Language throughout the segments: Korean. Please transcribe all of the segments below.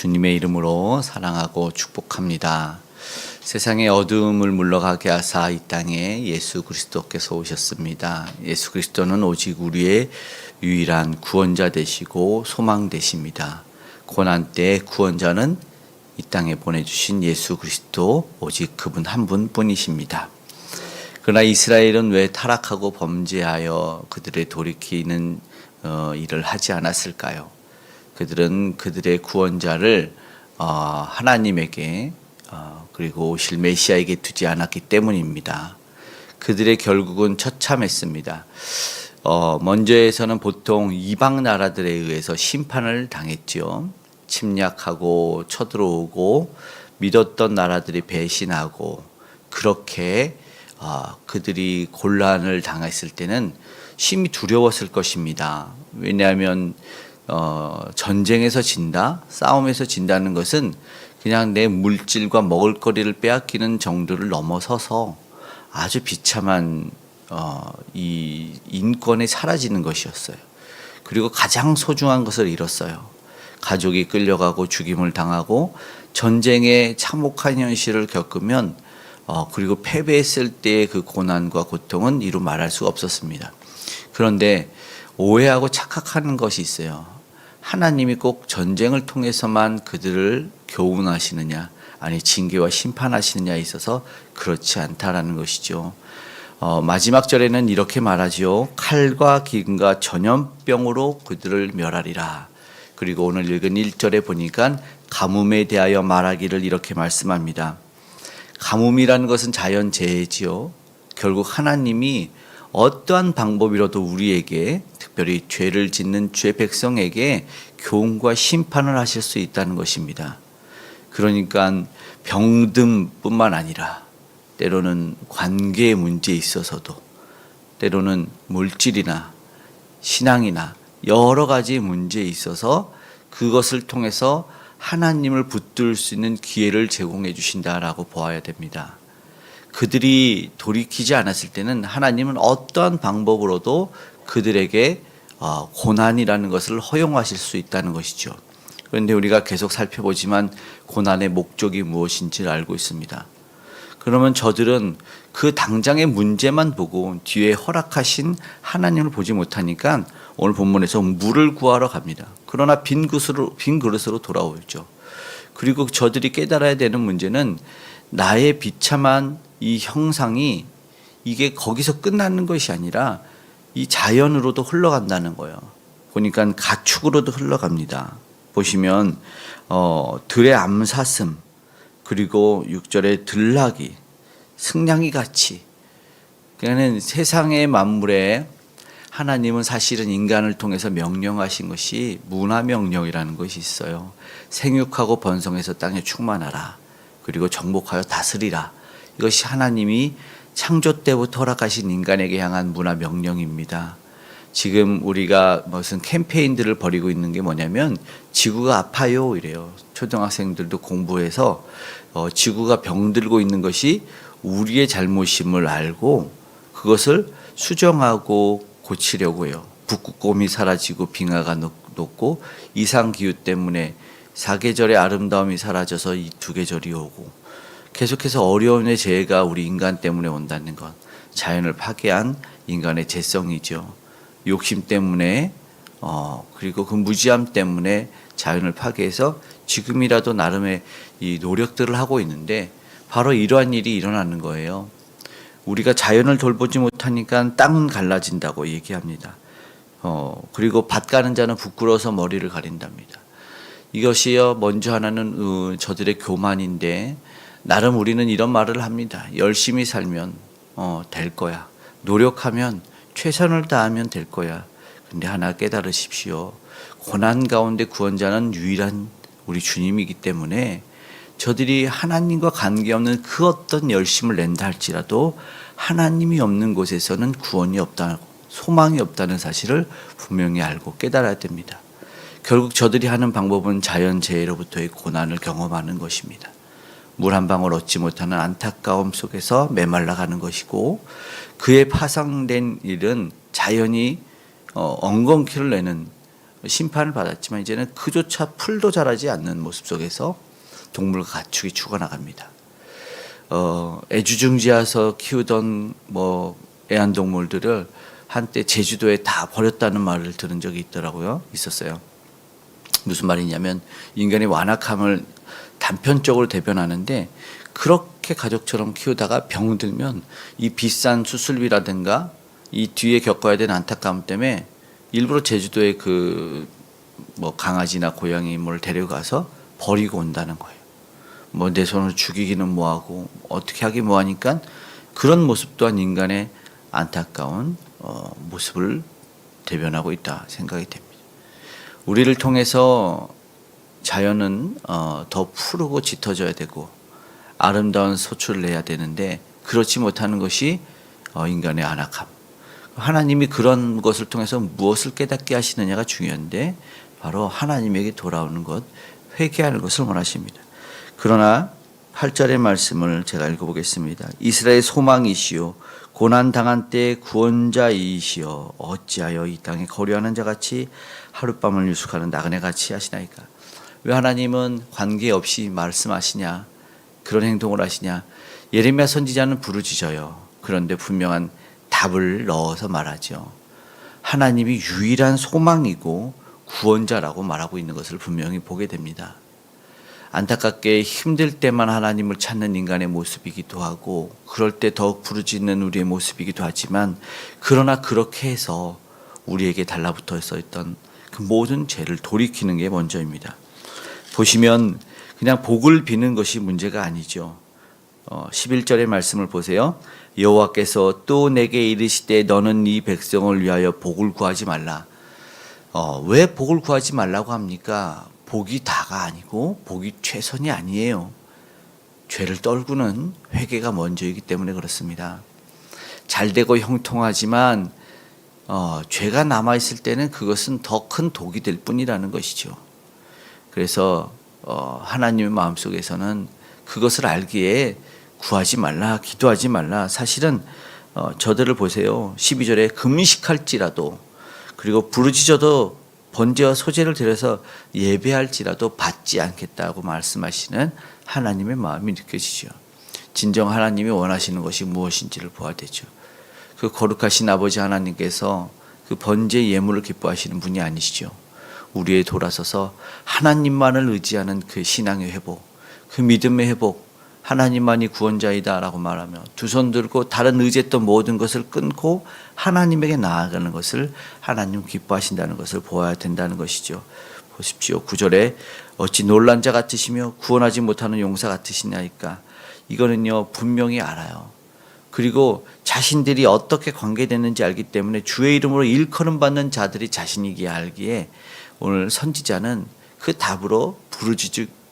주님의 이름으로 사랑하고 축복합니다. 세상의 어두움을 물러가게 하사 이 땅에 예수 그리스도께서 오셨습니다. 예수 그리스도는 오직 우리의 유일한 구원자 되시고 소망 되십니다. 고난 때 구원자는 이 땅에 보내주신 예수 그리스도 오직 그분 한 분뿐이십니다. 그러나 이스라엘은 왜 타락하고 범죄하여 그들의 돌이키는 일을 하지 않았을까요? 그들은 그들의 구원자를 하나님에게 그리고 오실 메시아에게 두지 않았기 때문입니다. 그들의 결국은 처참했습니다. 먼저에서는 보통 이방 나라들에 의해서 심판을 당했죠. 침략하고 쳐들어오고 믿었던 나라들이 배신하고 그렇게 그들이 곤란을 당했을 때는 심히 두려웠을 것입니다. 왜냐하면 전쟁에서 진다, 싸움에서 진다는 것은 그냥 내 물질과 먹을거리를 빼앗기는 정도를 넘어서서 아주 비참한 이 인권이 사라지는 것이었어요. 그리고 가장 소중한 것을 잃었어요. 가족이 끌려가고 죽임을 당하고 전쟁의 참혹한 현실을 겪으면 그리고 패배했을 때의 그 고난과 고통은 이루 말할 수가 없었습니다. 그런데 오해하고 착각하는 것이 있어요. 하나님이 꼭 전쟁을 통해서만 그들을 교훈하시느냐, 아니 징계와 심판하시느냐에 있어서 그렇지 않다라는 것이죠. 마지막 절에는 이렇게 말하지요. 칼과 기근과 전염병으로 그들을 멸하리라. 그리고 오늘 읽은 1절에 보니까 가뭄에 대하여 말하기를 이렇게 말씀합니다. 가뭄이라는 것은 자연재해지요. 결국 하나님이 어떠한 방법이라도 우리에게 특별히 죄를 짓는 죄 백성에게 교훈과 심판을 하실 수 있다는 것입니다. 그러니까 병듦뿐만 아니라 때로는 관계의 문제에 있어서도 때로는 물질이나 신앙이나 여러 가지 문제에 있어서 그것을 통해서 하나님을 붙들 수 있는 기회를 제공해 주신다라고 보아야 됩니다. 그들이 돌이키지 않았을 때는 하나님은 어떠한 방법으로도 그들에게 고난이라는 것을 허용하실 수 있다는 것이죠. 그런데 우리가 계속 살펴보지만 고난의 목적이 무엇인지를 알고 있습니다. 그러면 저들은 그 당장의 문제만 보고 뒤에 허락하신 하나님을 보지 못하니까 오늘 본문에서 물을 구하러 갑니다. 그러나 빈 그릇으로 돌아오죠. 그리고 저들이 깨달아야 되는 문제는 나의 비참한 이 형상이 이게 거기서 끝나는 것이 아니라 이 자연으로도 흘러간다는 거예요. 보니까 가축으로도 흘러갑니다. 보시면 들의 암사슴 그리고 6절에 들나귀, 승냥이 같이 그러니까 세상의 만물에 하나님은 사실은 인간을 통해서 명령하신 것이 문화명령이라는 것이 있어요. 생육하고 번성해서 땅에 충만하라. 그리고 정복하여 다스리라. 이것이 하나님이 창조 때부터 허락하신 인간에게 향한 문화 명령입니다. 지금 우리가 무슨 캠페인들을 벌이고 있는 게 뭐냐면 지구가 아파요 이래요. 초등학생들도 공부해서 지구가 병들고 있는 것이 우리의 잘못임을 알고 그것을 수정하고 고치려고 해요. 북극곰이 사라지고 빙하가 녹고 이상기후 때문에 사계절의 아름다움이 사라져서 이 두 계절이 오고 계속해서 어려움의 재해가 우리 인간 때문에 온다는 것, 자연을 파괴한 인간의 죄성이죠. 욕심 때문에 그리고 그 무지함 때문에 자연을 파괴해서 지금이라도 나름의 이 노력들을 하고 있는데 바로 이러한 일이 일어나는 거예요. 우리가 자연을 돌보지 못하니까 땅은 갈라진다고 얘기합니다. 그리고 밭 가는 자는 부끄러워서 머리를 가린답니다. 이것이요 먼저 하나는 저들의 교만인데 나름 우리는 이런 말을 합니다. 열심히 살면 될 거야. 노력하면 최선을 다하면 될 거야. 근데 하나 깨달으십시오. 고난 가운데 구원자는 유일한 우리 주님이기 때문에 저들이 하나님과 관계없는 그 어떤 열심을 낸다 할지라도 하나님이 없는 곳에서는 구원이 없다고 소망이 없다는 사실을 분명히 알고 깨달아야 됩니다. 결국 저들이 하는 방법은 자연재해로부터의 고난을 경험하는 것입니다. 물 한 방울 얻지 못하는 안타까움 속에서 메말라가는 것이고 그의 파상된 일은 자연이 엉겅퀴를 내는 심판을 받았지만 이제는 그조차 풀도 자라지 않는 모습 속에서 동물과 가축이 죽어나갑니다. 애주중지하서 키우던 애완동물들을 한때 제주도에 다 버렸다는 말을 들은 적이 있었어요. 무슨 말이냐면 인간의 완악함을 단편적으로 대변하는데, 그렇게 가족처럼 키우다가 병들면 이 비싼 수술비라든가 이 뒤에 겪어야 되는 안타까움 때문에 일부러 제주도에 강아지나 고양이 데려가서 버리고 온다는 거예요. 내 손으로 죽이기는 뭐하고 어떻게 하기 뭐하니까 그런 모습 또한 인간의 안타까운 모습을 대변하고 있다 생각이 됩니다. 우리를 통해서 자연은 더 푸르고 짙어져야 되고 아름다운 소출을 내야 되는데, 그렇지 못하는 것이 인간의 안악함. 하나님이 그런 것을 통해서 무엇을 깨닫게 하시느냐가 중요한데, 바로 하나님에게 돌아오는 것, 회개하는 것을 원하십니다. 그러나 8절의 말씀을 제가 읽어보겠습니다. 이스라엘 소망이시요 고난당한 때 구원자이시여 어찌하여 이 땅에 거류하는 자같이 하룻밤을 유숙하는 나그네같이 하시나이까. 왜 하나님은 관계없이 말씀하시냐, 그런 행동을 하시냐. 예레미야 선지자는 부르짖어요. 그런데 분명한 답을 넣어서 말하죠. 하나님이 유일한 소망이고 구원자라고 말하고 있는 것을 분명히 보게 됩니다. 안타깝게 힘들 때만 하나님을 찾는 인간의 모습이기도 하고, 그럴 때 더욱 부르짖는 우리의 모습이기도 하지만, 그러나 그렇게 해서 우리에게 달라붙어 있던 그 모든 죄를 돌이키는 게 먼저입니다. 보시면 그냥 복을 비는 것이 문제가 아니죠. 11절의 말씀을 보세요. 여호와께서 또 내게 이르시되 너는 이 백성을 위하여 복을 구하지 말라. 왜 복을 구하지 말라고 합니까? 복이 다가 아니고 복이 최선이 아니에요. 죄를 떨구는 회개가 먼저이기 때문에 그렇습니다. 잘되고 형통하지만 죄가 남아있을 때는 그것은 더 큰 독이 될 뿐이라는 것이죠. 그래서 하나님의 마음속에서는 그것을 알기에 구하지 말라, 기도하지 말라. 사실은 저들을 보세요. 12절에 금식할지라도, 그리고 부르짖어도 번제와 소제를 드려서 예배할지라도 받지 않겠다고 말씀하시는 하나님의 마음이 느껴지죠. 진정 하나님이 원하시는 것이 무엇인지를 보아야 되죠. 그 거룩하신 아버지 하나님께서 그 번제 예물을 기뻐하시는 분이 아니시죠. 우리에 돌아서서 하나님만을 의지하는 그 신앙의 회복, 그 믿음의 회복, 하나님만이 구원자이다 라고 말하며 두 손 들고 다른 의지했던 모든 것을 끊고 하나님에게 나아가는 것을 하나님 기뻐하신다는 것을 보아야 된다는 것이죠. 보십시오. 9절에 어찌 놀란 자 같으시며 구원하지 못하는 용사 같으시냐니까. 이거는요 분명히 알아요. 그리고 자신들이 어떻게 관계되는지 알기 때문에 주의 이름으로 일컬음 받는 자들이 자신이기에 알기에 오늘 선지자는 그 답으로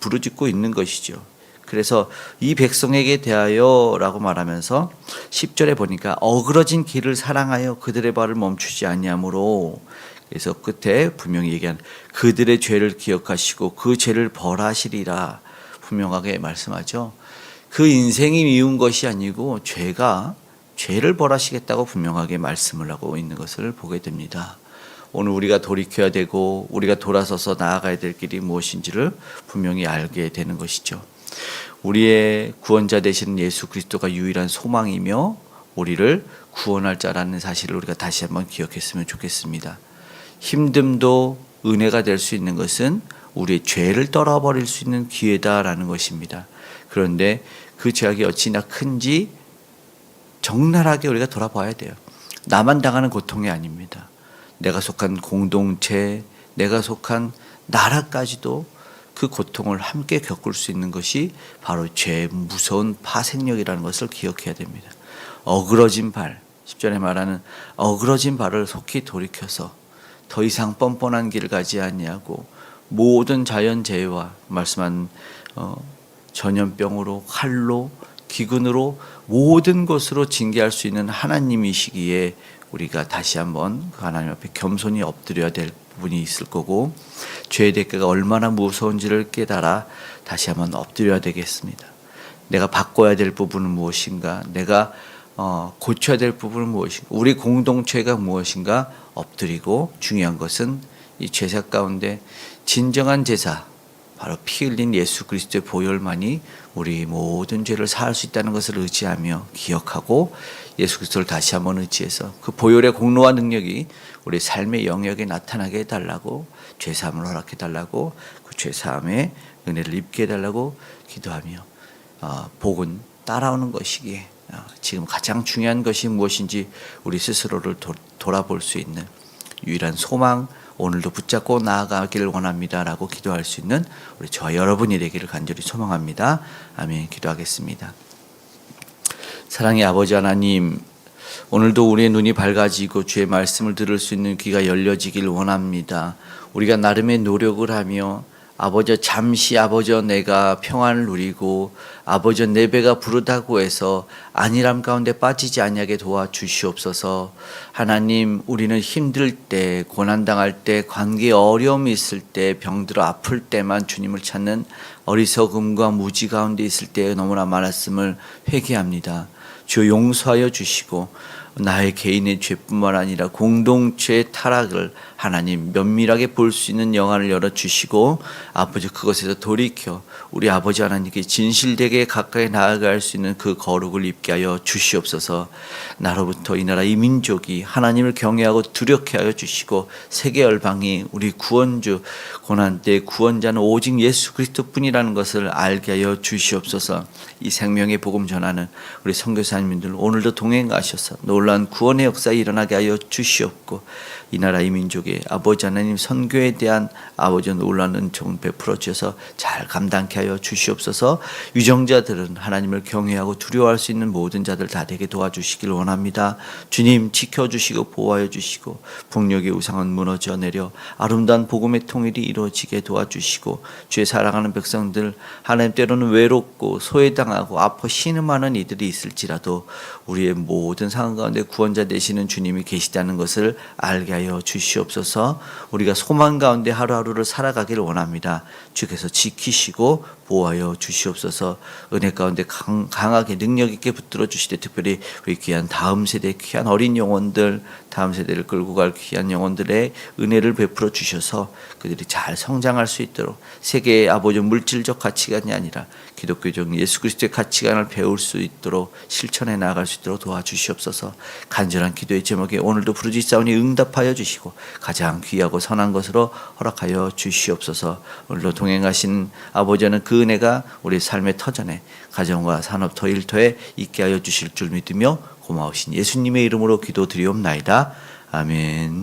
부르짖고 있는 것이죠. 그래서 이 백성에게 대하여 라고 말하면서 10절에 보니까 어그러진 길을 사랑하여 그들의 발을 멈추지 아니하므로, 그래서 끝에 분명히 얘기한 그들의 죄를 기억하시고 그 죄를 벌하시리라 분명하게 말씀하죠. 그 인생이 미운 것이 아니고 죄를 벌하시겠다고 분명하게 말씀을 하고 있는 것을 보게 됩니다. 오늘 우리가 돌이켜야 되고 우리가 돌아서서 나아가야 될 길이 무엇인지를 분명히 알게 되는 것이죠. 우리의 구원자 되시는 예수 그리스도가 유일한 소망이며 우리를 구원할 자라는 사실을 우리가 다시 한번 기억했으면 좋겠습니다. 힘듦도 은혜가 될 수 있는 것은 우리의 죄를 떨어버릴 수 있는 기회다라는 것입니다. 그런데 그 죄악이 어찌나 큰지 적나라하게 우리가 돌아봐야 돼요. 나만 당하는 고통이 아닙니다. 내가 속한 공동체, 내가 속한 나라까지도 그 고통을 함께 겪을 수 있는 것이 바로 죄의 무서운 파생력이라는 것을 기억해야 됩니다. 어그러진 발, 10절에 말하는 어그러진 발을 속히 돌이켜서 더 이상 뻔뻔한 길을 가지 아니하고 모든 자연재해와 말씀한 전염병으로, 칼로, 기근으로 모든 것으로 징계할 수 있는 하나님이시기에 우리가 다시 한번 그 하나님 앞에 겸손히 엎드려야 될 부분이 있을 거고, 죄의 대가가 얼마나 무서운지를 깨달아 다시 한번 엎드려야 되겠습니다. 내가 바꿔야 될 부분은 무엇인가, 내가 고쳐야 될 부분은 무엇인가, 우리 공동체가 무엇인가 엎드리고, 중요한 것은 이 제사 가운데 진정한 제사, 바로 피 흘린 예수 그리스도의 보혈만이 우리 모든 죄를 사할 수 있다는 것을 의지하며 기억하고 예수 그리스도를 다시 한번 의지해서 그 보혈의 공로와 능력이 우리 삶의 영역에 나타나게 해달라고, 죄사함을 허락해 달라고, 그 죄사함의 은혜를 입게 해달라고 기도하며 복은 따라오는 것이기에 지금 가장 중요한 것이 무엇인지 우리 스스로를 돌아볼 수 있는 유일한 소망, 오늘도 붙잡고 나아가기를 원합니다라고 기도할 수 있는 우리 저와 여러분이 되기를 간절히 소망합니다. 아멘. 기도하겠습니다. 사랑의 아버지 하나님, 오늘도 우리의 눈이 밝아지고 주의 말씀을 들을 수 있는 귀가 열려지길 원합니다. 우리가 나름의 노력을 하며 아버지 잠시 아버지 내가 평안을 누리고 아버지 내 배가 부르다고 해서 안일함 가운데 빠지지 아니하게 도와주시옵소서. 하나님, 우리는 힘들 때, 고난당할 때, 관계에 어려움이 있을 때, 병들어 아플 때만 주님을 찾는 어리석음과 무지 가운데 있을 때 너무나 많았음을 회개합니다. 주여 용서하여 주시고 나의 개인의 죄뿐만 아니라 공동체의 타락을 하나님 면밀하게 볼 수 있는 영안을 열어주시고 아버지 그것에서 돌이켜 우리 아버지 하나님께 진실되게 가까이 나아갈 수 있는 그 거룩을 입게 하여 주시옵소서. 나로부터 이 나라 이 민족이 하나님을 경외하고 두렵게 하여 주시고 세계 열방이 우리 구원주 고난 때 구원자는 오직 예수 그리스도뿐이라는 것을 알게 하여 주시옵소서. 이 생명의 복음 전하는 우리 선교사님들 오늘도 동행하셔서 놀라운 구원의 역사 일어나게 하여 주시옵고 이 나라 이 민족의 아버지 하나님 선교에 대한 아버지 놀라운 은총 베풀어 주셔서 잘 감당케 하여 주시옵소서. 유정자들은 하나님을 경외하고 두려워할 수 있는 모든 자들 다 되게 도와주시길 원합니다. 주님 지켜주시고 보호하여 주시고 북녘의 우상은 무너져 내려 아름다운 복음의 통일이 이루어지게 도와주시고 주의 사랑하는 백성들 하나님 때로는 외롭고 소외당하고 아파 신음하는 이들이 있을지라도 우리의 모든 상황 가운데 구원자 되시는 주님이 계시다는 것을 알게 하여 주시옵소서. 우리가 소망 가운데 하루하루를 살아가기를 원합니다. 주께서 지키시고 보호하여 주시옵소서. 은혜 가운데 강하게 능력 있게 붙들어 주시되 특별히 우리 귀한 다음 세대 귀한 어린 영혼들 다음 세대를 끌고 갈 귀한 영혼들의 은혜를 베풀어 주셔서 그들이 잘 성장할 수 있도록 세계의 아버지 물질적 가치관이 아니라 기독교적 예수 그리스도의 가치관을 배울 수 있도록 실천해 나아갈 수 있도록 도와주시옵소서. 간절한 기도의 제목에 오늘도 부르짖사오니 응답하여 주시고 가장 귀하고 선한 것으로 허락하여 주시옵소서. 오늘도 동행하신 아버지는 그 은혜가 우리 삶의 터전에 가정과 산업터 일터에 있게 하여 주실 줄 믿으며 고마우신 예수님의 이름으로 기도드리옵나이다. 아멘.